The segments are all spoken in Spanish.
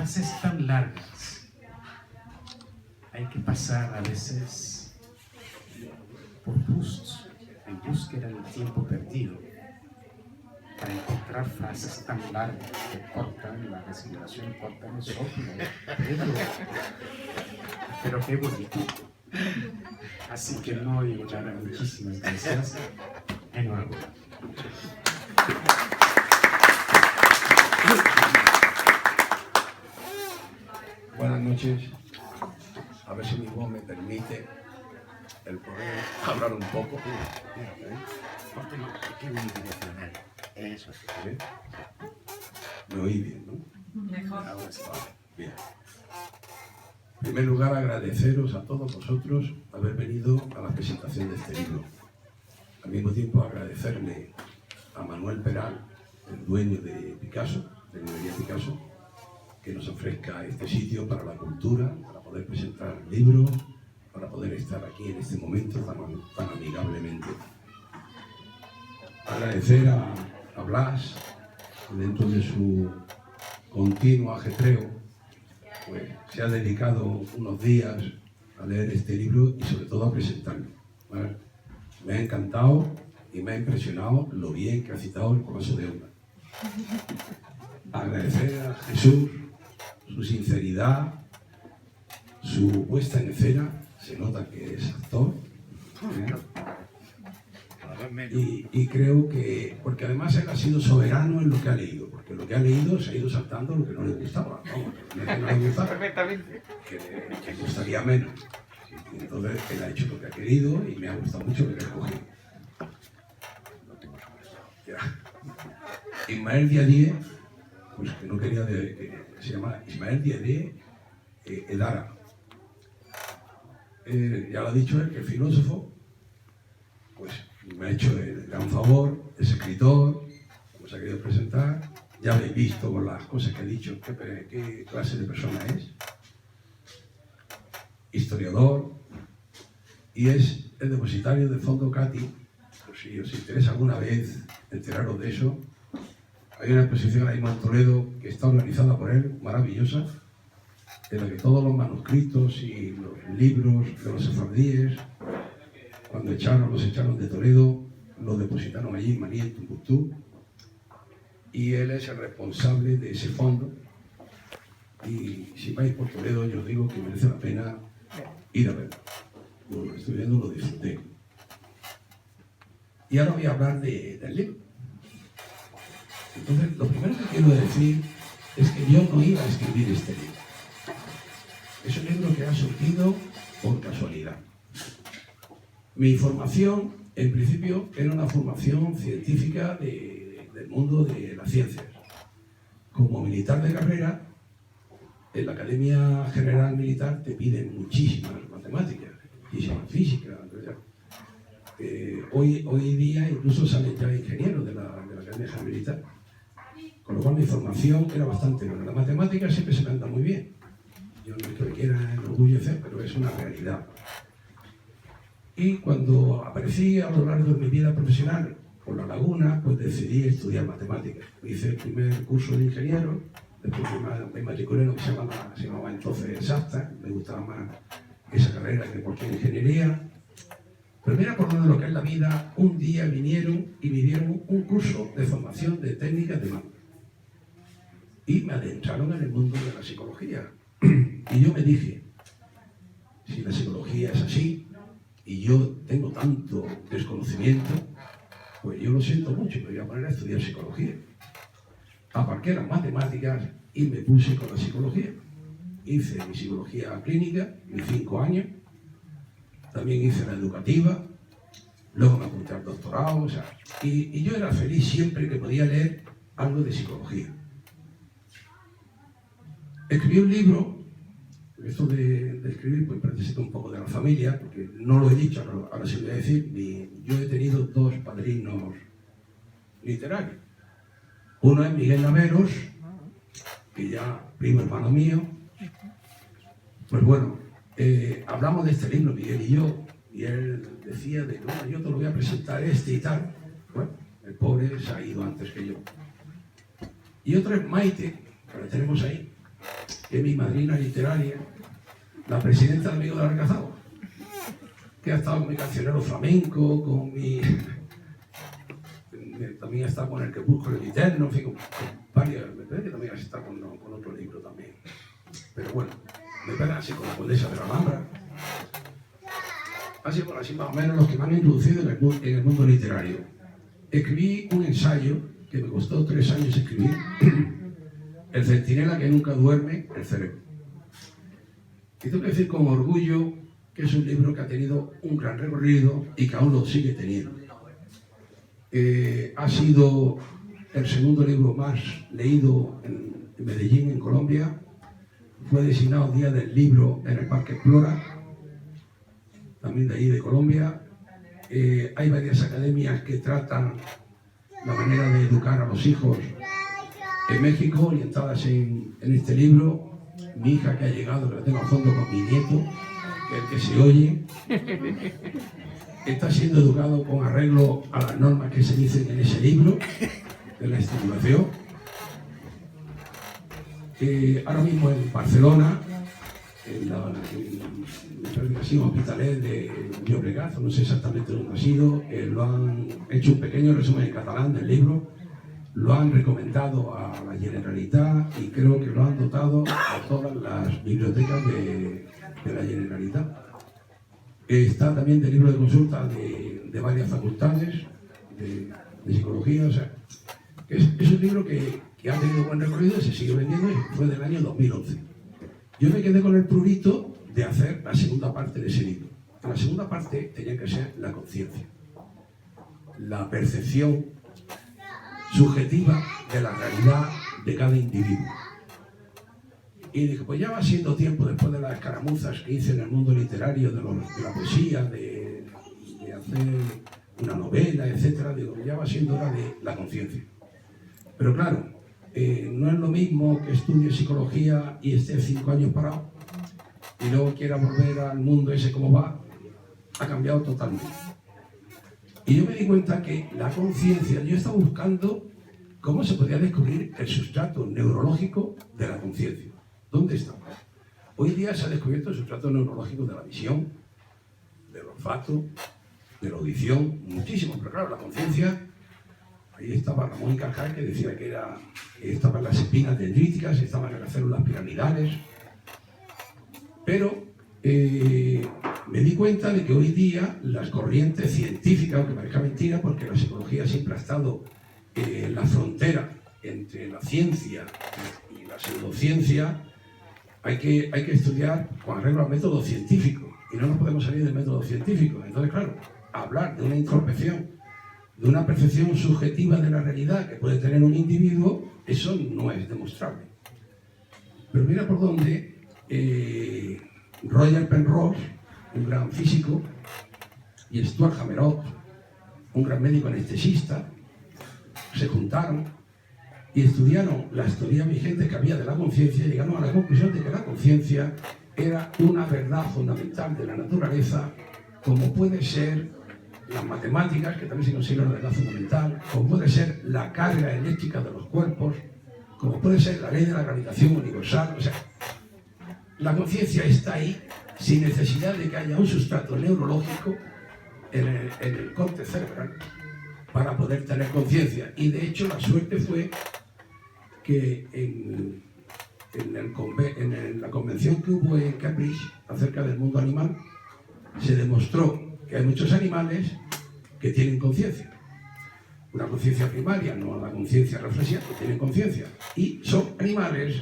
frases tan largas. Hay que pasar a veces por Proust en búsqueda del tiempo perdido para encontrar frases tan largas que cortan la respiración, cortan el soplo. Pero qué bonito. Así que no, Yana, muchísimas gracias. Enhorabuena. Buenas noches. A ver si mi voz me permite el poder hablar un poco. Qué unidireccional. Eso sí. ¿Sí? Me oí bien, ¿no? Mejor. Ahora está bien. En primer lugar, agradeceros a todos vosotros haber venido a la presentación de este libro. Al mismo tiempo, agradecerle a Manuel Peral, el dueño de Picasso, de Librería Picasso, que nos ofrezca este sitio para la cultura, para poder presentar el libro, para poder estar aquí en este momento tan amigablemente. Agradecer a Blas, que dentro de su continuo ajetreo, pues se ha dedicado unos días a leer este libro y sobre todo a presentarlo, ¿vale? Me ha encantado y me ha impresionado lo bien que ha citado el Coloso de Onda. Agradecer a Jesús su sinceridad, su puesta en escena, se nota que es actor, y creo que, porque además él ha sido soberano en lo que ha leído, porque lo que ha leído se ha ido saltando lo que no le gustaba, vamos, no es que no le gustaba, que le gustaría menos. Y entonces él ha hecho lo que ha querido y me ha gustado mucho lo que ha escogido. Ismael Díaz, pues que no quería, que se llama Ismael Díaz Edara. Ya lo ha dicho él, que el filósofo, pues me ha hecho el gran favor, es escritor, como se ha querido presentar, ya habéis visto con las cosas que ha dicho qué clase de persona es, historiador, y es el depositario del Fondo Cati. Por si os interesa alguna vez enteraros de eso, hay una exposición ahí en Toledo que está organizada por él, maravillosa, en la que todos los manuscritos y los libros de los sefardíes, cuando los echaron de Toledo, los depositaron allí en Maní, en Tombuctú, y él es el responsable de ese fondo. Y si vais por Toledo, yo os digo que merece la pena ir a verlo. Yo lo estoy viendo, lo disfruté. Y ahora voy a hablar del libro. Entonces, lo primero que quiero decir es que yo no iba a escribir este libro. Es un libro que ha surgido por casualidad. Mi formación, en principio, era una formación científica del mundo de las ciencias. Como militar de carrera, en la Academia General Militar te piden muchísimas matemáticas, muchísimas físicas. Hoy día incluso salen ya ingenieros de la Academia General Militar. Con lo cual mi formación era bastante buena. La matemática siempre se me anda muy bien. Yo no es que me quiera enorgullecer, pero es una realidad. Y cuando aparecí a lo largo de mi vida profesional por La Laguna, pues decidí estudiar matemáticas. Hice el primer curso de ingeniero, después me matriculé en lo que se llamaba entonces exacta, me gustaba más esa carrera que cualquier ingeniería. Pero mira por donde lo que es la vida, un día vinieron y me dieron un curso de formación de técnicas de mando. Y me adentraron en el mundo de la psicología. Y yo me dije, si la psicología es así, y yo tengo tanto desconocimiento, pues yo lo siento mucho, me voy a poner a estudiar psicología. Aparqué las matemáticas y me puse con la psicología. Hice mi psicología clínica, mis 5 años, también hice la educativa, luego me apunté al doctorado, o sea, y yo era feliz siempre que podía leer algo de psicología. Escribí un libro, esto de escribir pues necesito un poco de la familia, porque no lo he dicho, ahora sí lo voy a decir, yo he tenido 2 padrinos literarios. Uno es Miguel Naveros, que ya primo hermano mío. Pues bueno, hablamos de este libro, Miguel y yo, y él decía de, bueno, yo te lo voy a presentar y tal. Bueno, el pobre se ha ido antes que yo. Y otro es Maite, que la tenemos ahí, que mi madrina literaria, la presidenta de Amigos del Alcazaba, que ha estado con mi cancionero flamenco, con mi... También ha estado con el Crepúsculo Eterno, en fin, con varias... Me parece que también ha estado con otro libro también. Pero bueno, me parece así con la Condesa de la Alhambra. Así, bueno, así más o menos los que me han introducido en el mundo literario. Escribí un ensayo que me costó 3 años escribir, El centinela que nunca duerme, el cerebro. Y tengo que decir con orgullo que es un libro que ha tenido un gran recorrido y que aún lo sigue teniendo. Ha sido el segundo libro más leído en Medellín, en Colombia. Fue designado Día del Libro en el Parque Explora, también de ahí de Colombia. Hay varias academias que tratan la manera de educar a los hijos en México, orientadas en este libro. Mi hija que ha llegado, que la tengo al fondo con mi nieto, que es el que se oye, está siendo educado con arreglo a las normas que se dicen en ese libro, de la estimulación. Ahora mismo en Barcelona, en un hospitalet de Llobregat, no sé exactamente dónde ha sido, lo han hecho un pequeño resumen en catalán del libro, lo han recomendado a la Generalitat y creo que lo han dotado a todas las bibliotecas de la Generalitat. Está también del libro de consulta de varias facultades de psicología, o sea, es un libro que ha tenido buen recorrido y se sigue vendiendo y fue del año 2011. Yo me quedé con el prurito de hacer la segunda parte de ese libro. La segunda parte tenía que ser la conciencia, la percepción subjetiva de la realidad de cada individuo. Y dije, pues ya va siendo tiempo, después de las escaramuzas que hice en el mundo literario, de la poesía, de hacer una novela, etc., digo, ya va siendo hora de la conciencia. Pero claro, no es lo mismo que estudie psicología y esté 5 años parado y luego quiera volver al mundo ese como va, ha cambiado totalmente. Y yo me di cuenta que la conciencia, yo estaba buscando cómo se podía descubrir el sustrato neurológico de la conciencia. ¿Dónde está? Hoy día se ha descubierto el sustrato neurológico de la visión, del olfato, de la audición, muchísimo, pero claro, la conciencia, ahí estaba Ramón y Cajal, que decía que estaban las espinas dendríticas, estaban en las células piramidales, pero me di cuenta de que hoy día las corrientes científicas, aunque parezca mentira, porque la psicología siempre ha estado en la frontera entre la ciencia y la pseudociencia, hay que estudiar con arreglo al método científico, y no nos podemos salir del método científico. Entonces, claro, hablar de una introspección, de una percepción subjetiva de la realidad que puede tener un individuo, eso no es demostrable. Pero mira por dónde Roger Penrose, un gran físico, y Stuart Hameroff, un gran médico anestesista, se juntaron y estudiaron las teorías vigentes que había de la conciencia y llegaron a la conclusión de que la conciencia era una verdad fundamental de la naturaleza, como puede ser las matemáticas, que también se considera una verdad fundamental, como puede ser la carga eléctrica de los cuerpos, como puede ser la ley de la gravitación universal. O sea, la conciencia está ahí sin necesidad de que haya un sustrato neurológico en el corte cerebral para poder tener conciencia. Y de hecho la suerte fue que en la convención que hubo en Cambridge acerca del mundo animal, se demostró que hay muchos animales que tienen conciencia. Una conciencia primaria, no la conciencia reflexiva, que tienen conciencia. Y son animales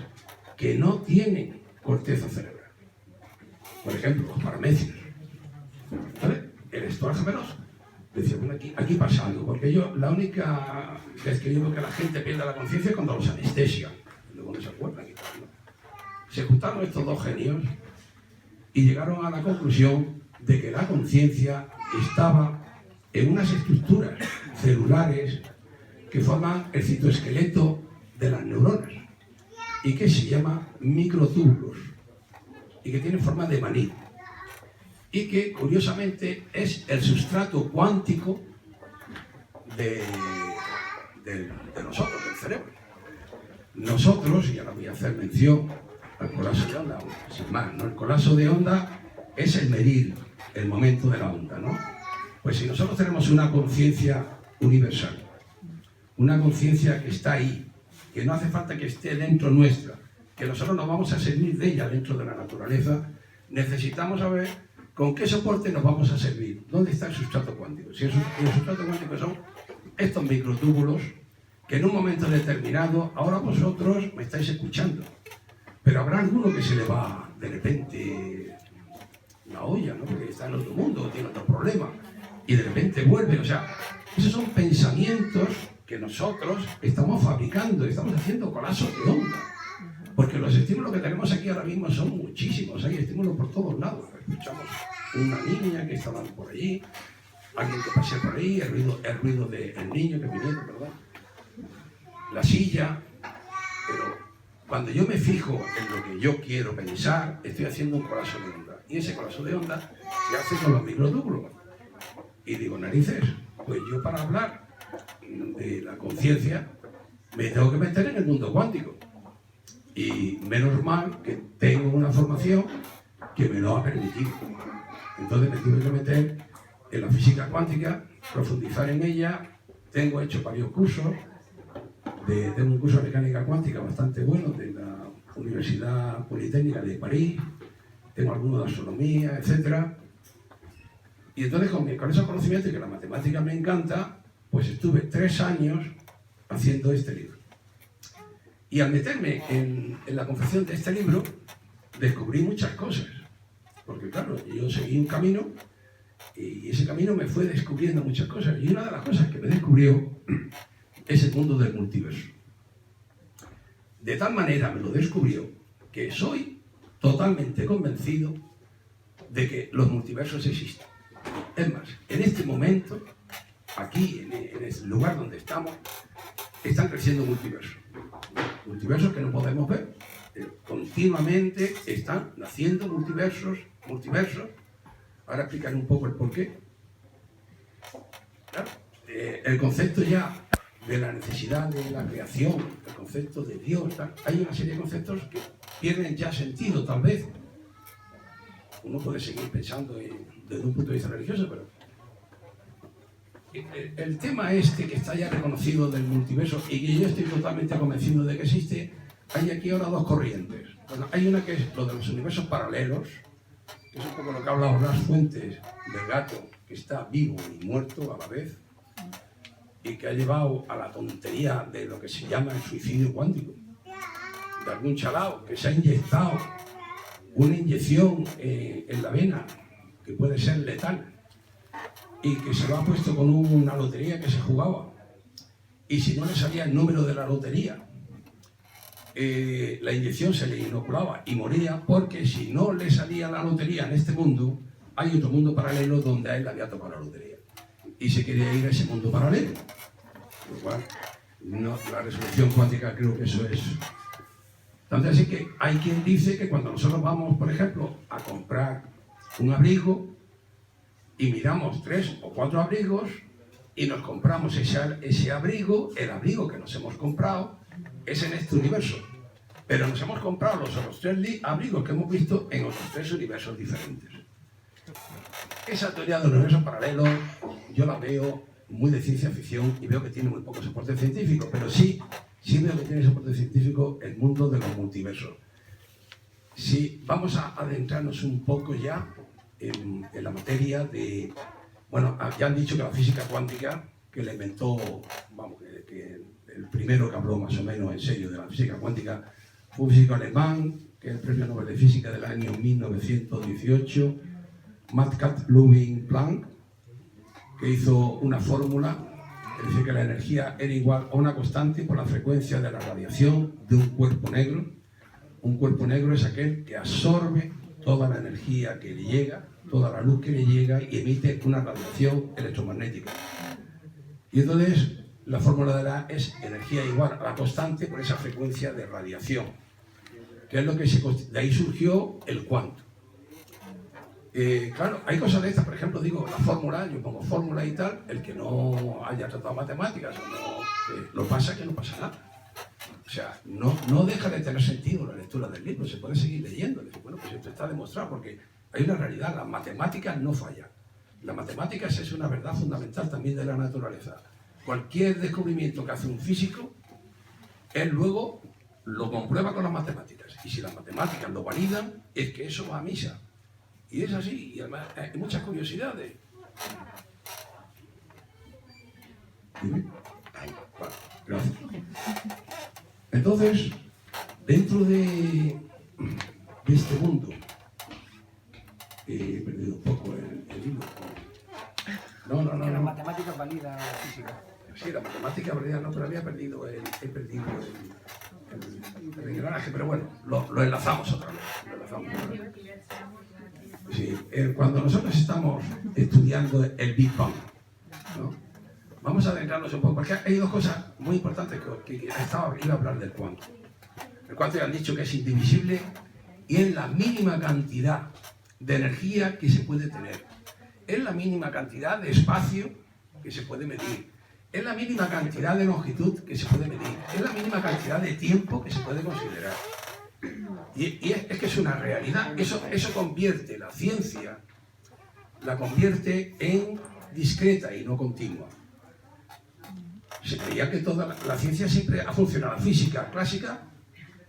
que no tienen corteza cerebral. Por ejemplo, los paramecios. ¿Vale? El Stuart Hameroff decía, bueno, aquí pasa algo, porque la única vez que digo que la gente pierde la conciencia es cuando los anestesian. Luego no se acuerdan y tal, ¿no? Se juntaron estos dos genios y llegaron a la conclusión de que la conciencia estaba en unas estructuras celulares que forman el citoesqueleto de las neuronas y que se llama microtúbulos y que tienen forma de maní y que curiosamente es el sustrato cuántico de nosotros, del cerebro. Nosotros, y ahora voy a hacer mención al colapso de onda, sin más, ¿no? El colapso de onda es el medir el momento de la onda, ¿no? Pues si nosotros tenemos una conciencia universal, una conciencia que está ahí, que no hace falta que esté dentro nuestra, que nosotros nos vamos a servir de ella dentro de la naturaleza, necesitamos saber con qué soporte nos vamos a servir, dónde está el sustrato cuántico. Si el sustrato cuántico son estos microtúbulos que en un momento determinado, ahora vosotros me estáis escuchando, pero habrá alguno que se le va de repente la olla, ¿no? Porque está en otro mundo, tiene otro problema, y de repente vuelve. O sea, esos son pensamientos que nosotros estamos fabricando, estamos haciendo colapsos de onda. Porque los estímulos que tenemos aquí ahora mismo son muchísimos, hay estímulos por todos lados. Escuchamos una niña que está hablando por allí, alguien que pase por ahí, el ruido del niño que viene, ¿verdad? La silla, pero cuando yo me fijo en lo que yo quiero pensar, estoy haciendo un colapso de onda. Y ese colapso de onda se hace con los microtúbulos. Y digo, narices, pues yo para hablar de la conciencia me tengo que meter en el mundo cuántico. Y menos mal que tengo una formación que me lo ha permitido. Entonces me tuve que meter en la física cuántica, profundizar en ella. Tengo hecho varios cursos. Tengo un curso de mecánica cuántica bastante bueno de la Universidad Politécnica de París. Tengo alguno de astronomía, etc. Y entonces con esos conocimientos y que la matemática me encanta, pues estuve 3 años haciendo este libro. Y al meterme en la confección de este libro, descubrí muchas cosas. Porque claro, yo seguí un camino y ese camino me fue descubriendo muchas cosas. Y una de las cosas que me descubrió es el mundo del multiverso. De tal manera me lo descubrió que soy totalmente convencido de que los multiversos existen. Es más, en este momento, aquí, en el lugar donde estamos, están creciendo multiversos. Multiversos que no podemos ver. Continuamente están naciendo multiversos. Ahora explicaré un poco el porqué. Claro, el concepto ya de la necesidad de la creación, el concepto de Dios, tal, hay una serie de conceptos que pierden ya sentido, tal vez. Uno puede seguir pensando desde un punto de vista religioso, pero el tema este que está ya reconocido del multiverso y que yo estoy totalmente convencido de que existe, hay aquí ahora 2 corrientes. Bueno, hay una que es lo de los universos paralelos, que es un poco lo que ha hablado Blas Fuentes del gato, que está vivo y muerto a la vez, y que ha llevado a la tontería de lo que se llama el suicidio cuántico. De algún chalao que se ha inyectado una inyección en la vena, que puede ser letal, y que se lo ha puesto con una lotería que se jugaba. Y si no le salía el número de la lotería, la inyección se le inoculaba y moría, porque si no le salía la lotería en este mundo, hay otro mundo paralelo donde a él le había tocado la lotería. Y se quería ir a ese mundo paralelo. Lo cual, no, la resolución cuántica creo que eso es. Tanto así que hay quien dice que cuando nosotros vamos, por ejemplo, a comprar un abrigo y miramos 3 o 4 abrigos y nos compramos ese abrigo, el abrigo que nos hemos comprado es en este universo. Pero nos hemos comprado los otros 3 abrigos que hemos visto en otros 3 universos diferentes. Esa teoría de los universos paralelos yo la veo muy de ciencia ficción y veo que tiene muy poco soporte científico, pero sí veo que tiene soporte científico el mundo de los multiversos. Si vamos a adentrarnos un poco ya en la materia de... Bueno, ya han dicho que la física cuántica, que la inventó, vamos, que el primero que habló más o menos en serio de la física cuántica fue un físico alemán, que es el premio Nobel de Física del año 1918, Max Ludwig Planck, que hizo una fórmula que decía que la energía era igual a una constante por la frecuencia de la radiación de un cuerpo negro. Un cuerpo negro es aquel que absorbe toda la energía que le llega, toda la luz que le llega y emite una radiación electromagnética. Y entonces la fórmula de la es energía igual a la constante por esa frecuencia de radiación, que es lo que de ahí surgió el cuanto. Claro, hay cosas de estas, por ejemplo, digo, la fórmula, yo pongo fórmula y tal, el que no haya tratado matemáticas o no, lo pasa que no pasa nada. O sea, no deja de tener sentido la lectura del libro, se puede seguir leyendo. Bueno, pues esto está demostrado porque hay una realidad, las matemáticas no fallan. Las matemáticas es una verdad fundamental también de la naturaleza. Cualquier descubrimiento que hace un físico, él luego lo comprueba con las matemáticas. Y si las matemáticas lo validan, es que eso va a misa. Y es así, y además hay muchas curiosidades. ¿Dime? Vale, gracias. Entonces, dentro de este mundo, he perdido un poco el hilo. No. Las matemáticas validan la física. Sí, la matemática valida no, pero he perdido el engranaje, pero bueno, lo enlazamos otra vez. Sí, cuando nosotros estamos estudiando el Big Bang, ¿no? Vamos a adentrarnos un poco, porque hay dos cosas muy importantes que iba a hablar del cuanto. El cuanto ya han dicho que es indivisible y es la mínima cantidad de energía que se puede tener. Es la mínima cantidad de espacio que se puede medir. Es la mínima cantidad de longitud que se puede medir. Es la mínima cantidad de tiempo que se puede considerar. Y es que es una realidad. Eso convierte la ciencia, la convierte en discreta y no continua. Se creía que toda la ciencia siempre ha funcionado, la física clásica,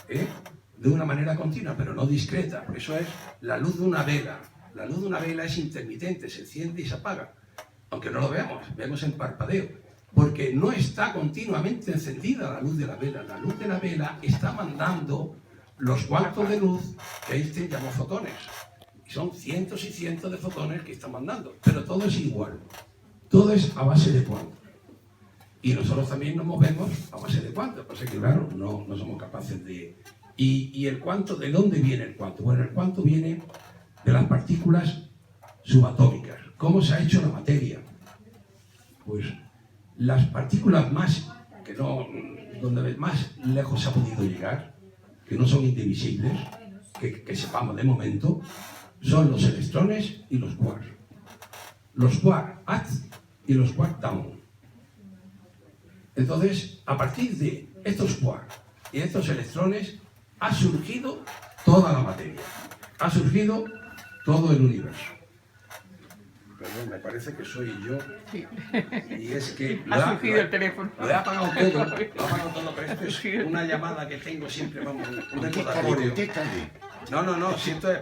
de una manera continua, pero no discreta. Por eso es la luz de una vela. La luz de una vela es intermitente, se enciende y se apaga. Aunque no lo vemos en parpadeo. Porque no está continuamente encendida la luz de la vela. La luz de la vela está mandando los cuantos de luz que Einstein llamó fotones. Y son cientos y cientos de fotones que están mandando. Pero todo es igual. Todo es a base de cuantos. Y nosotros también nos movemos a base de cuantos. Pues es que, claro, no somos capaces de... ¿Y el cuanto? ¿De dónde viene el cuanto? Bueno, el cuanto viene de las partículas subatómicas. ¿Cómo se ha hecho la materia? Pues las partículas donde más lejos se ha podido llegar, que no son indivisibles, que sepamos de momento, son los electrones y los quarks. Los quarks up y los quarks down. Entonces, a partir de estos quarks y estos electrones, ha surgido toda la materia. Ha surgido todo el universo. Perdón, me parece que soy yo. Sí. Y es que ha surgido el teléfono. Lo he apagado todo, pero esto es una llamada que tengo siempre, vamos, un recordatorio. No, si esto es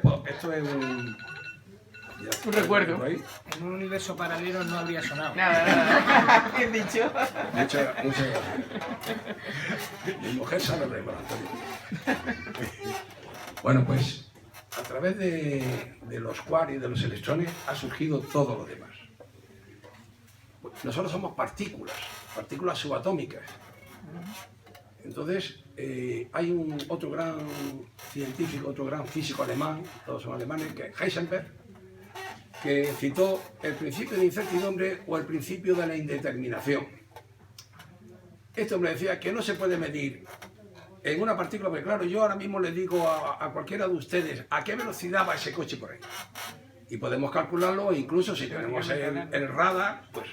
un recuerdo. En un universo paralelo no habría sonado. Nada. Bien dicho. Muchas gracias. Mi mujer sabe de Antonio. Bueno, pues a través de los quarks y de los electrones ha surgido todo lo demás. Nosotros somos partículas subatómicas. Entonces, hay otro gran científico, otro gran físico alemán, todos son alemanes, que es Heisenberg, que citó el principio de incertidumbre o el principio de la indeterminación. Este hombre decía que no se puede medir en una partícula, porque claro, yo ahora mismo le digo a cualquiera de ustedes a qué velocidad va ese coche por ahí. Y podemos calcularlo, e incluso si tenemos el radar, pues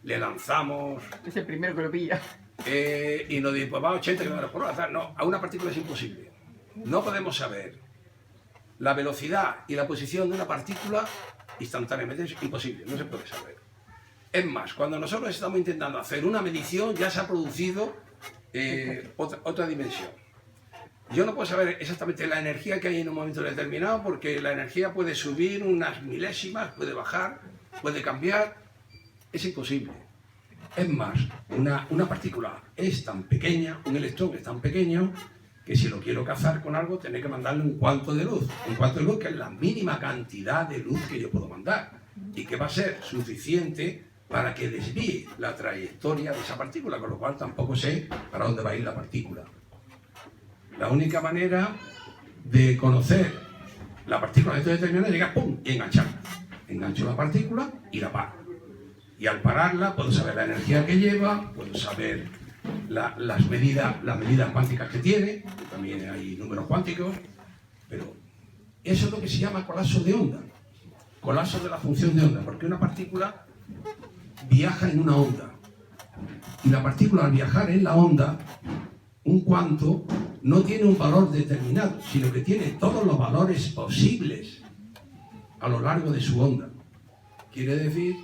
le lanzamos... Es el primero que lo pilla. Y nos dice, pues va a 80 km por hora. No, a una partícula es imposible. No podemos saber la velocidad y la posición de una partícula instantáneamente, es imposible, no se puede saber. Es más, cuando nosotros estamos intentando hacer una medición, ya se ha producido otra dimensión. Yo no puedo saber exactamente la energía que hay en un momento determinado, porque la energía puede subir unas milésimas, puede bajar, puede cambiar, es imposible. Es más, una partícula es tan pequeña, un electrón es tan pequeño, que si lo quiero cazar con algo, tiene que mandarle un cuanto de luz. Un cuanto de luz que es la mínima cantidad de luz que yo puedo mandar y que va a ser suficiente para que desvíe la trayectoria de esa partícula, con lo cual tampoco sé para dónde va a ir la partícula. La única manera de conocer la partícula de esto determinado es llegar, ¡pum!, y engancharla. Engancho la partícula y la paro. Y al pararla puedo saber la energía que lleva, puedo saber las medidas cuánticas que tiene, también hay números cuánticos, pero eso es lo que se llama colapso de onda, colapso de la función de onda, porque una partícula viaja en una onda, y la partícula al viajar en la onda un cuanto no tiene un valor determinado, sino que tiene todos los valores posibles a lo largo de su onda. Quiere decir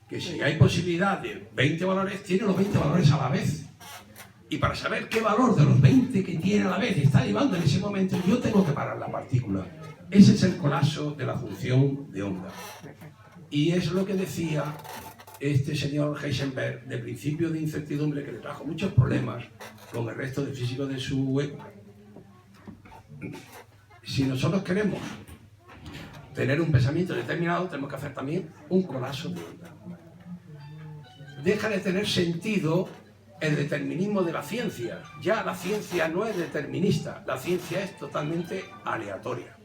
que si hay posibilidad de 20 valores, tiene los 20 valores a la vez. Y para saber qué valor de los 20 que tiene a la vez está llevando en ese momento, yo tengo que parar la partícula. Ese es el colapso de la función de onda. Y es lo que decía este señor Heisenberg de principio de incertidumbre, que le trajo muchos problemas con el resto de físicos de su época. Si nosotros queremos tener un pensamiento determinado, tenemos que hacer también un colapso de onda. Deja de tener sentido el determinismo de la ciencia. Ya la ciencia no es determinista, la ciencia es totalmente aleatoria.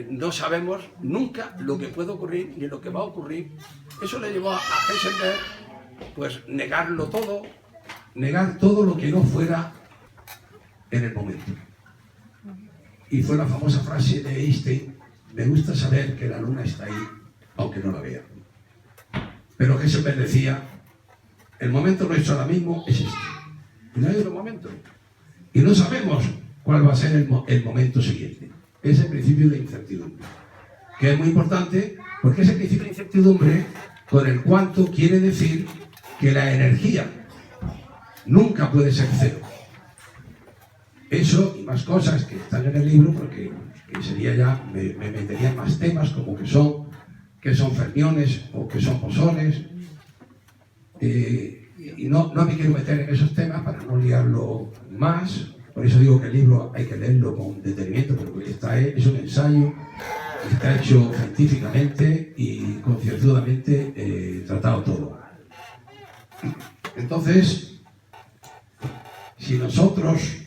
No sabemos nunca lo que puede ocurrir ni lo que va a ocurrir. Eso le llevó a Heisenberg pues negar todo lo que no fuera en el momento. Y fue la famosa frase de Einstein: me gusta saber que la luna está ahí, aunque no la vea. Pero Heisenberg decía: el momento nuestro ahora mismo es este. Y no hay otro momento. Y no sabemos cuál va a ser el momento siguiente. Es el principio de incertidumbre. Que es muy importante, porque ese principio de incertidumbre, con el cuanto, quiere decir que la energía nunca puede ser cero. Eso y más cosas que están en el libro, porque sería ya, me metería en más temas, como que son fermiones o que son bosones. Y no me quiero meter en esos temas para no liarlo más. Por eso digo que el libro hay que leerlo con detenimiento, porque es un ensayo, está hecho científicamente y concienzudamente tratado todo. Entonces, si nosotros,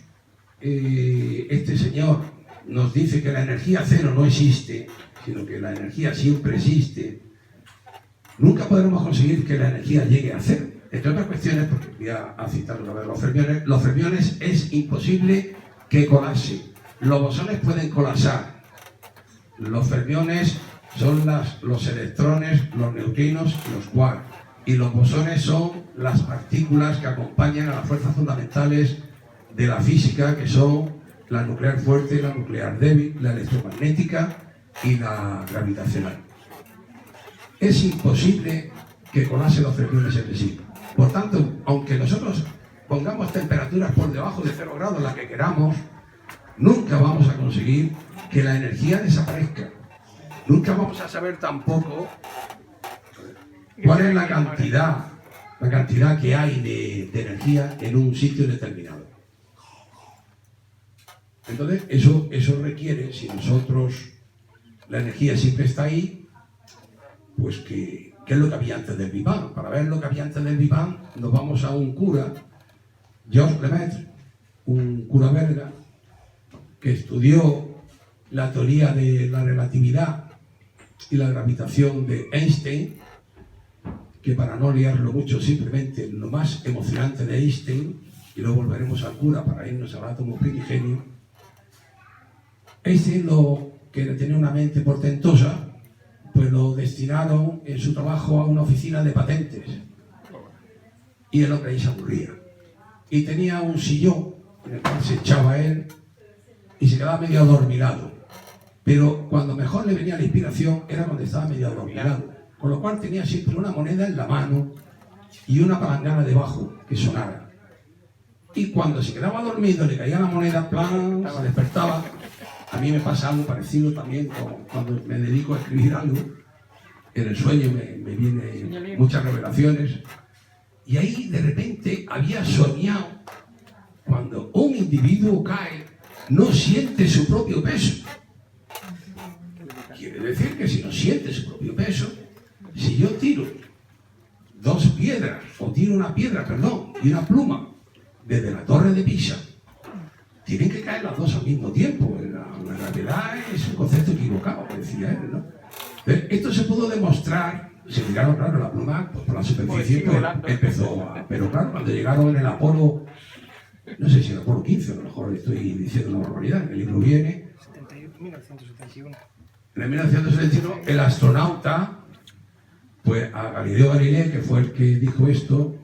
este señor nos dice que la energía cero no existe, sino que la energía siempre existe, nunca podremos conseguir que la energía llegue a cero. Entre otras cuestiones, porque voy a citar una vez los fermiones es imposible que colapsen. Los bosones pueden colapsar. Los fermiones son los electrones, los neutrinos y los quarks. Y los bosones son las partículas que acompañan a las fuerzas fundamentales de la física, que son la nuclear fuerte, la nuclear débil, la electromagnética y la gravitacional. Es imposible que colapsen los fermiones entre sí. Por tanto, aunque nosotros pongamos temperaturas por debajo de 0 grados, la que queramos, nunca vamos a conseguir que la energía desaparezca. Nunca vamos a saber tampoco cuál es la cantidad que hay de energía en un sitio determinado. Entonces, eso requiere, si nosotros, la energía siempre está ahí, pues ¿qué es lo que había antes del Big Bang? Para ver lo que había antes del Big Bang, nos vamos a un cura, Georges Lemaitre, un cura belga, que estudió la teoría de la relatividad y la gravitación de Einstein, que para no liarlo mucho, simplemente lo más emocionante de Einstein, y luego volveremos al cura para irnos al átomo primigenio. Einstein, que tenía una mente portentosa, pues lo destinaron en su trabajo a una oficina de patentes. Y el hombre ahí se aburría. Y tenía un sillón en el cual se echaba él y se quedaba medio adormilado. Pero cuando mejor le venía la inspiración era cuando estaba medio adormilado. Con lo cual tenía siempre una moneda en la mano y una palangana debajo que sonara. Y cuando se quedaba dormido, le caía la moneda, plan, se despertaba. A mí me pasa algo parecido también cuando me dedico a escribir algo. En el sueño me vienen muchas revelaciones. Y ahí de repente había soñado cuando un individuo cae, no siente su propio peso. Quiere decir que si no siente su propio peso, si yo tiro dos piedras, o tiro una piedra, y una pluma desde la torre de Pisa, tienen que caer las dos al mismo tiempo. La gravedad es un concepto equivocado, decía él, ¿no? Entonces, esto se pudo demostrar, se tiraron, claro, la pluma, pues por la superficie pues, empezó a... Pero claro, cuando llegaron en el Apolo, no sé si el Apolo 15, a lo mejor estoy diciendo una barbaridad, en el libro viene... 1971. En el 1971, el astronauta, pues a Galileo Galilei, que fue el que dijo esto,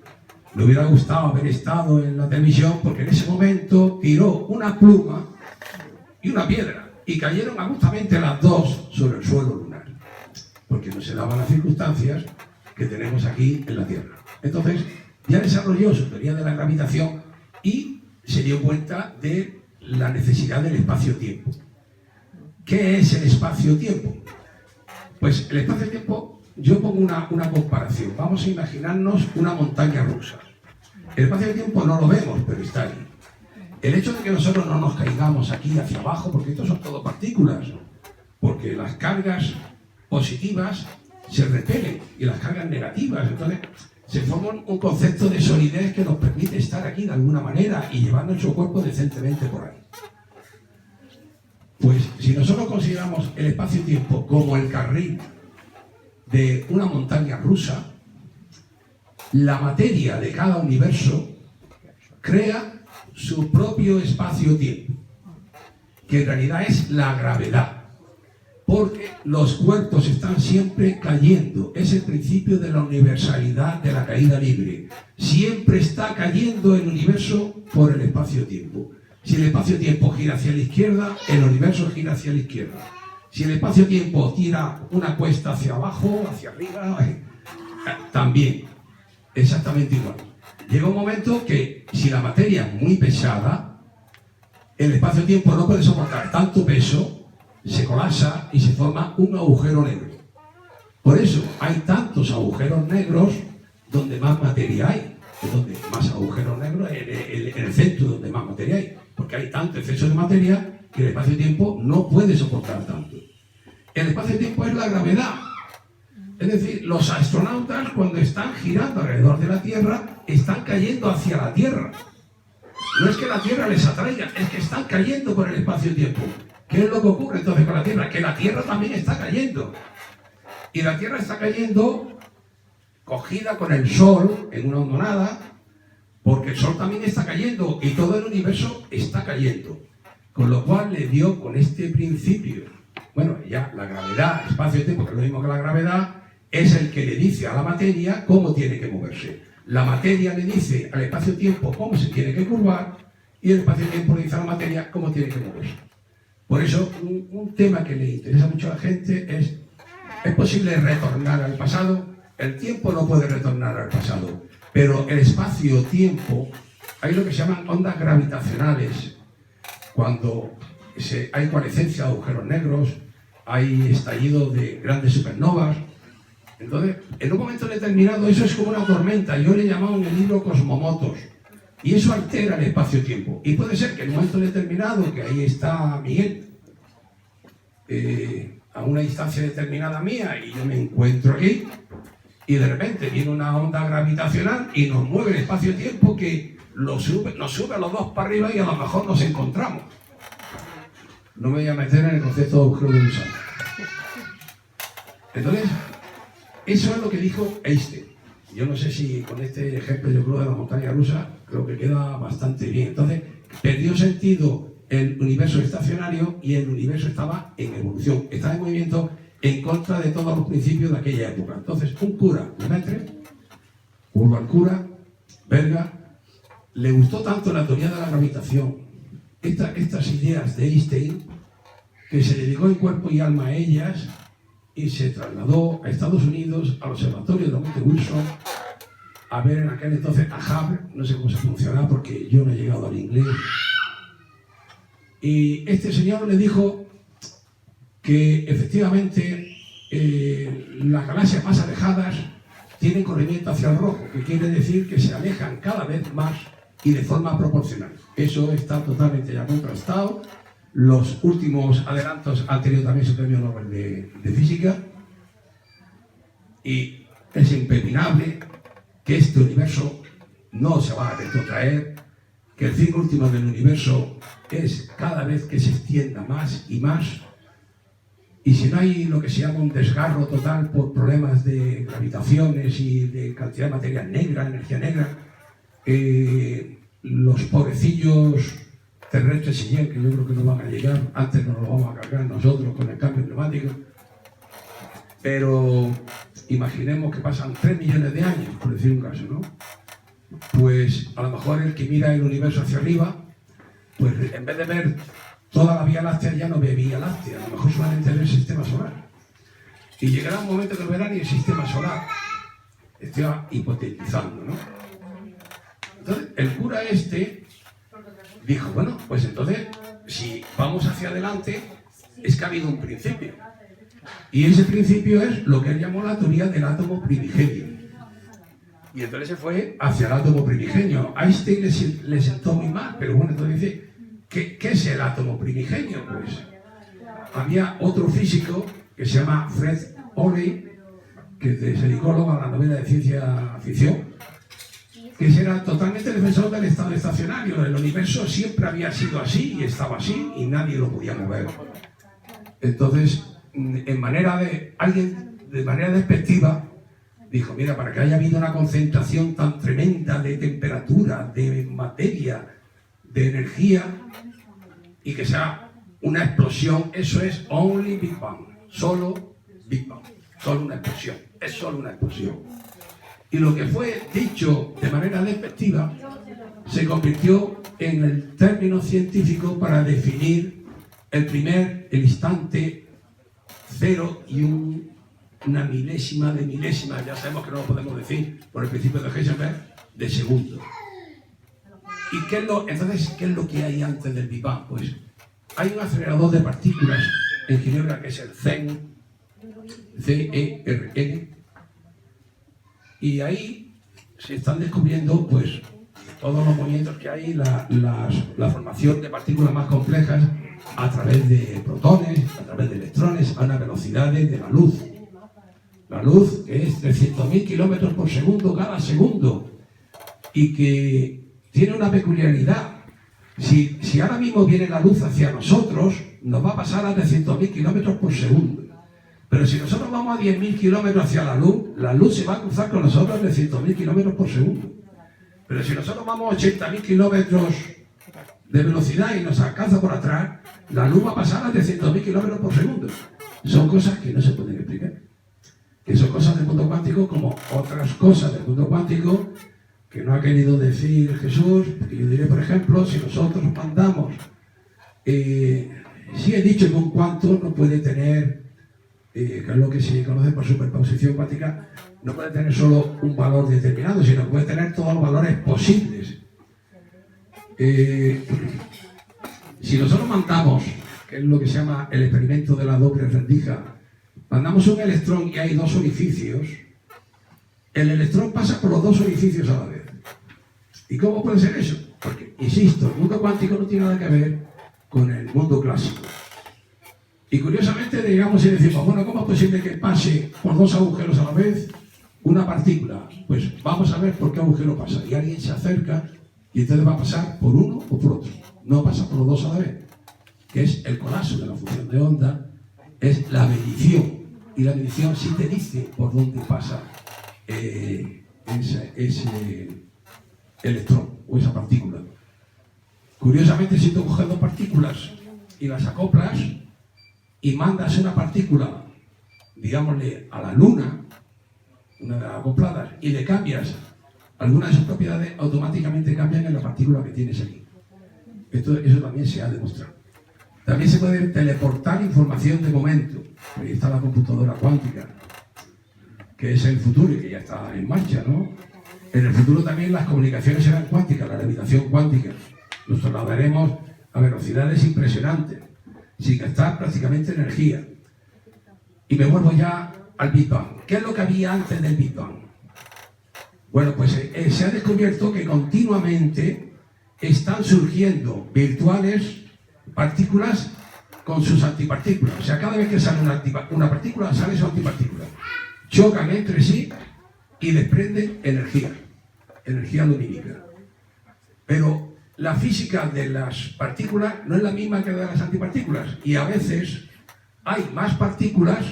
le hubiera gustado haber estado en la televisión porque en ese momento tiró una pluma y una piedra y cayeron justamente las dos sobre el suelo lunar, porque no se daban las circunstancias que tenemos aquí en la Tierra. Entonces, ya desarrolló su teoría de la gravitación y se dio cuenta de la necesidad del espacio-tiempo. ¿Qué es el espacio-tiempo? Pues el espacio-tiempo, yo pongo una comparación. Vamos a imaginarnos una montaña rusa. El espacio-tiempo no lo vemos, pero está ahí. El hecho de que nosotros no nos caigamos aquí hacia abajo, porque estos son todo partículas, porque las cargas positivas se repelen y las cargas negativas, entonces se forma un concepto de solidez que nos permite estar aquí de alguna manera y llevar nuestro cuerpo decentemente por ahí. Pues si nosotros consideramos el espacio-tiempo como el carril de una montaña rusa, la materia de cada universo crea su propio espacio-tiempo, que en realidad es la gravedad, porque los cuerpos están siempre cayendo. Es el principio de la universalidad de la caída libre. Siempre está cayendo el universo por el espacio-tiempo. Si el espacio-tiempo gira hacia la izquierda, el universo gira hacia la izquierda. Si el espacio-tiempo tira una cuesta hacia abajo, hacia arriba, también, exactamente igual. Llega un momento que si la materia es muy pesada, el espacio-tiempo no puede soportar tanto peso, se colapsa y se forma un agujero negro. Por eso hay tantos agujeros negros donde más materia hay, donde más agujeros negros en el centro donde más materia hay, porque hay tanto exceso de materia que el espacio-tiempo no puede soportar tanto. El espacio-tiempo es la gravedad. Es decir, los astronautas cuando están girando alrededor de la Tierra están cayendo hacia la Tierra. No es que la Tierra les atraiga, es que están cayendo por el espacio-tiempo. ¿Qué es lo que ocurre entonces con la Tierra? Que la Tierra también está cayendo. Y la Tierra está cayendo cogida con el Sol en una hondonada, porque el Sol también está cayendo y todo el universo está cayendo. Con lo cual le dio con este principio. Bueno, ya la gravedad, espacio-tiempo, que es lo mismo que la gravedad, es el que le dice a la materia cómo tiene que moverse. La materia le dice al espacio-tiempo cómo se tiene que curvar y el espacio-tiempo le dice a la materia cómo tiene que moverse. Por eso, un tema que le interesa mucho a la gente ¿es posible retornar al pasado? El tiempo no puede retornar al pasado, pero el espacio-tiempo, hay lo que se llaman ondas gravitacionales. Cuando hay coalescencia de agujeros negros, hay estallido de grandes supernovas. Entonces, en un momento determinado, eso es como una tormenta. Yo le he llamado en el libro cosmomotos. Y eso altera el espacio-tiempo. Y puede ser que en un momento determinado, que ahí está Miguel, a una distancia determinada mía, y yo me encuentro aquí, y de repente viene una onda gravitacional y nos mueve el espacio-tiempo que nos sube a los dos para arriba y a lo mejor nos encontramos. No me voy a meter en el concepto de agujero de gusano. Entonces, eso es lo que dijo Einstein. Yo no sé si con este ejemplo, yo creo, de la montaña rusa, creo que queda bastante bien. Entonces, perdió sentido el universo estacionario y el universo estaba en evolución, estaba en movimiento en contra de todos los principios de aquella época. Entonces, un cura, Lemaitre, Urban cura, belga, le gustó tanto la teoría de la gravitación, estas ideas de Einstein, que se dedicó en cuerpo y alma a ellas y se trasladó a Estados Unidos, al observatorio de Monte Wilson, a ver en aquel entonces a Hubble, no sé cómo se pronunciará porque yo no he llegado al inglés. Y este señor le dijo que efectivamente las galaxias más alejadas tienen corrimiento hacia el rojo, que quiere decir que se alejan cada vez más y de forma proporcional. Eso está totalmente ya contrastado. Los últimos adelantos han tenido también su premio Nobel de Física y es impepinable que este universo no se va a retrotraer, que el fin último del universo es cada vez que se extienda más y más, y si no hay lo que se llama un desgarro total por problemas de gravitaciones y de cantidad de materia negra, energía negra, los pobrecillos terrestres si llegan, que yo creo que no van a llegar, antes nos lo vamos a cargar nosotros con el cambio climático, pero imaginemos que pasan 3 millones de años, por decir un caso, ¿no? pues a lo mejor el que mira el universo hacia arriba, pues en vez de ver toda la Vía Láctea ya no ve Vía Láctea, a lo mejor solamente ve el sistema solar. Y llegará un momento que no verá ni el sistema solar. Estoy hipotetizando, ¿no? Entonces, el cura este dijo, bueno, pues entonces, si vamos hacia adelante, es que ha habido un principio. Y ese principio es lo que él llamó la teoría del átomo primigenio. Y entonces se fue hacia el átomo primigenio. A Einstein le sentó muy mal, pero bueno, entonces dice, ¿qué es el átomo primigenio? Pues había otro físico que se llama Fred Hoyle, que se dedicó luego a la novela de ciencia ficción, que era totalmente defensor del estado estacionario. El universo siempre había sido así y estaba así y nadie lo podía mover. Entonces, de manera despectiva, dijo, mira, para que haya habido una concentración tan tremenda de temperatura, de materia, de energía, y que sea una explosión, eso es only Big Bang, solo Big Bang, solo una explosión, es solo una explosión. Y lo que fue dicho de manera despectiva se convirtió en el término científico para definir el instante cero y una milésima de milésima, ya sabemos que no lo podemos decir por el principio de Heisenberg, de segundo. ¿Y entonces qué es lo que hay antes del Big Bang? Pues hay un acelerador de partículas en Ginebra que es el CERN, CERN, y ahí se están descubriendo pues todos los movimientos que hay, la formación de partículas más complejas a través de protones, a través de electrones, a unas velocidades de la luz. La luz, que es 300.000 kilómetros por segundo cada segundo, y que tiene una peculiaridad. Si ahora mismo viene la luz hacia nosotros, nos va a pasar a 300.000 kilómetros por segundo. Pero si nosotros vamos a 10.000 kilómetros hacia la luz se va a cruzar con nosotros a 300.000 kilómetros por segundo. Pero si nosotros vamos a 80.000 kilómetros de velocidad y nos alcanza por atrás, la luz va a pasar a 300.000 kilómetros por segundo. Son cosas que no se pueden explicar. Que son cosas del mundo cuántico como otras cosas del mundo cuántico que no ha querido decir Jesús. Porque yo diré, por ejemplo, si nosotros mandamos, sí he dicho que un cuanto no puede tener, que es lo que se conoce por superposición cuántica, no puede tener solo un valor determinado, sino que puede tener todos los valores posibles. Si nosotros mandamos, que es lo que se llama el experimento de la doble rendija, mandamos un electrón y hay dos orificios, el electrón pasa por los dos orificios a la vez. ¿Y cómo puede ser eso? Porque, insisto, el mundo cuántico no tiene nada que ver con el mundo clásico. Y curiosamente llegamos y decimos, bueno, ¿cómo es posible que pase por dos agujeros a la vez una partícula? Pues vamos a ver por qué agujero pasa. Y alguien se acerca y entonces va a pasar por uno o por otro. No pasa por los dos a la vez, que es el colapso de la función de onda, es la medición. Y la medición sí te dice por dónde pasa ese electrón o esa partícula. Curiosamente, si tú coges dos partículas y las acoplas y mandas una partícula, digámosle, a la luna, una de las acopladas, y le cambias algunas de sus propiedades, automáticamente cambian en la partícula que tienes aquí. Eso también se ha demostrado. También se puede teleportar información de momento. Ahí está la computadora cuántica, que es el futuro y que ya está en marcha, ¿no? En el futuro también las comunicaciones serán cuánticas, la levitación cuántica. Nos trasladaremos a velocidades impresionantes, sin gastar prácticamente energía. Y me vuelvo ya al Big Bang. ¿Qué es lo que había antes del Big Bang? Bueno, pues se ha descubierto que continuamente están surgiendo virtuales partículas con sus antipartículas. O sea, cada vez que sale una partícula, sale su antipartícula. Chocan entre sí y desprenden energía lumínica. Pero la física de las partículas no es la misma que la de las antipartículas. Y a veces hay más partículas,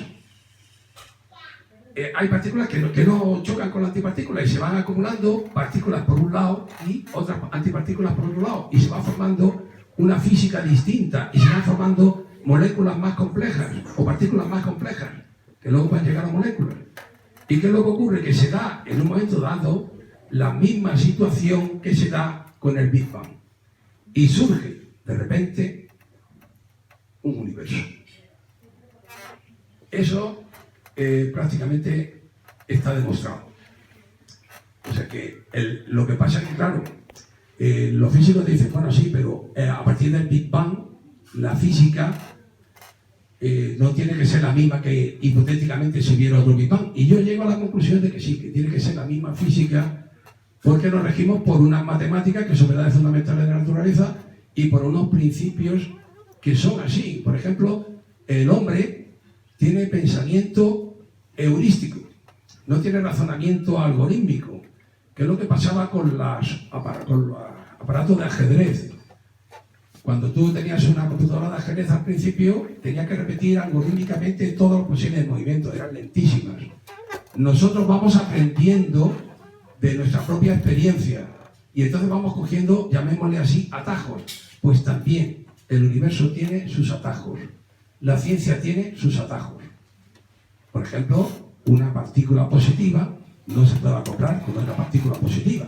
hay partículas que no chocan con la antipartícula y se van acumulando partículas por un lado y otras antipartículas por otro lado. Y se va formando una física distinta y se van formando moléculas más complejas o partículas más complejas que luego van a llegar a moléculas. ¿Y qué es lo que ocurre? Que se da en un momento dado la misma situación que se da con el Big Bang. Y surge, de repente, un universo. Eso prácticamente está demostrado. O sea que lo que pasa es que, claro, los físicos te dicen, bueno, sí, pero a partir del Big Bang, la física no tiene que ser la misma que hipotéticamente se viera otro Big Bang. Y yo llego a la conclusión de que sí, que tiene que ser la misma física, porque nos regimos por unas matemáticas que son verdades fundamentales de la naturaleza y por unos principios que son así. Por ejemplo, el hombre tiene pensamiento heurístico, no tiene razonamiento algorítmico, que es lo que pasaba con los aparatos de ajedrez. Cuando tú tenías una computadora de ajedrez al principio, tenías que repetir algorítmicamente todos los posibles movimientos, eran lentísimas. Nosotros vamos aprendiendo de nuestra propia experiencia y entonces vamos cogiendo, llamémosle así, atajos. Pues también el universo tiene sus atajos, la ciencia tiene sus atajos. Por ejemplo, una partícula positiva no se puede acoplar con otra partícula positiva.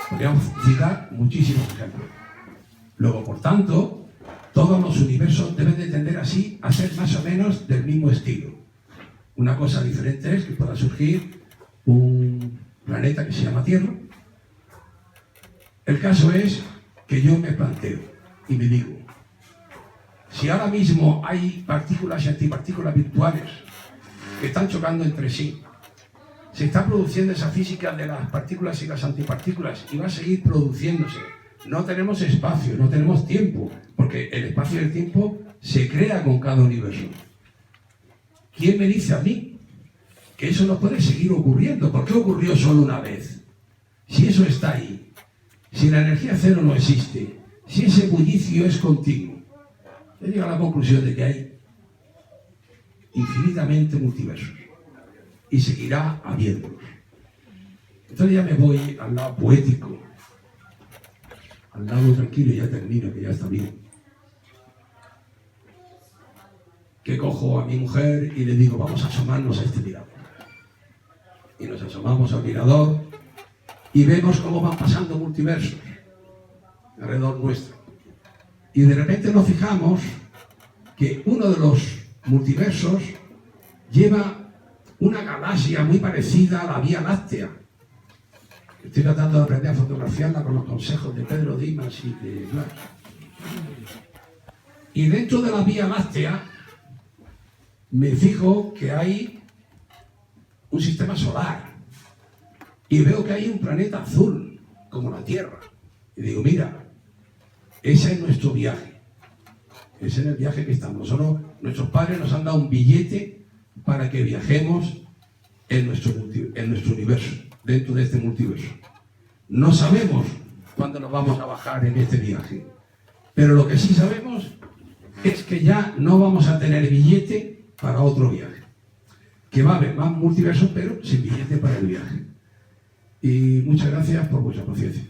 Podríamos citar muchísimos ejemplos. Luego, por tanto, todos los universos deben de tender así a ser más o menos del mismo estilo. Una cosa diferente es que pueda surgir un planeta que se llama Tierra. El caso es que yo me planteo y me digo, si ahora mismo hay partículas y antipartículas virtuales que están chocando entre sí, se está produciendo esa física de las partículas y las antipartículas y va a seguir produciéndose. No tenemos espacio, no tenemos tiempo, porque el espacio y el tiempo se crea con cada universo. ¿Quién me dice a mí que eso no puede seguir ocurriendo? ¿Por qué ocurrió solo una vez? Si eso está ahí, si la energía cero no existe, si ese bullicio es continuo, yo llego a la conclusión de que hay infinitamente multiversos y seguirá habiéndolos. Entonces ya me voy al lado poético, al lado tranquilo, y ya termino, que ya está bien. Que cojo a mi mujer y le digo, vamos a asomarnos a este mirador. Y nos asomamos al mirador y vemos cómo van pasando multiversos alrededor nuestro. Y de repente nos fijamos que uno de los multiversos lleva una galaxia muy parecida a la Vía Láctea. Estoy tratando de aprender a fotografiarla con los consejos de Pedro Dimas y de Blas. Y dentro de la Vía Láctea me fijo que hay un sistema solar y veo que hay un planeta azul como la Tierra. Y digo, mira, ese es nuestro viaje. Ese es el viaje que estamos. Nuestros padres nos han dado un billete para que viajemos en nuestro universo, dentro de este multiverso. No sabemos cuándo nos vamos a bajar en este viaje, pero lo que sí sabemos es que ya no vamos a tener billete para otro viaje, que va a haber más multiversos, pero sin billete para el viaje. Y muchas gracias por vuestra paciencia.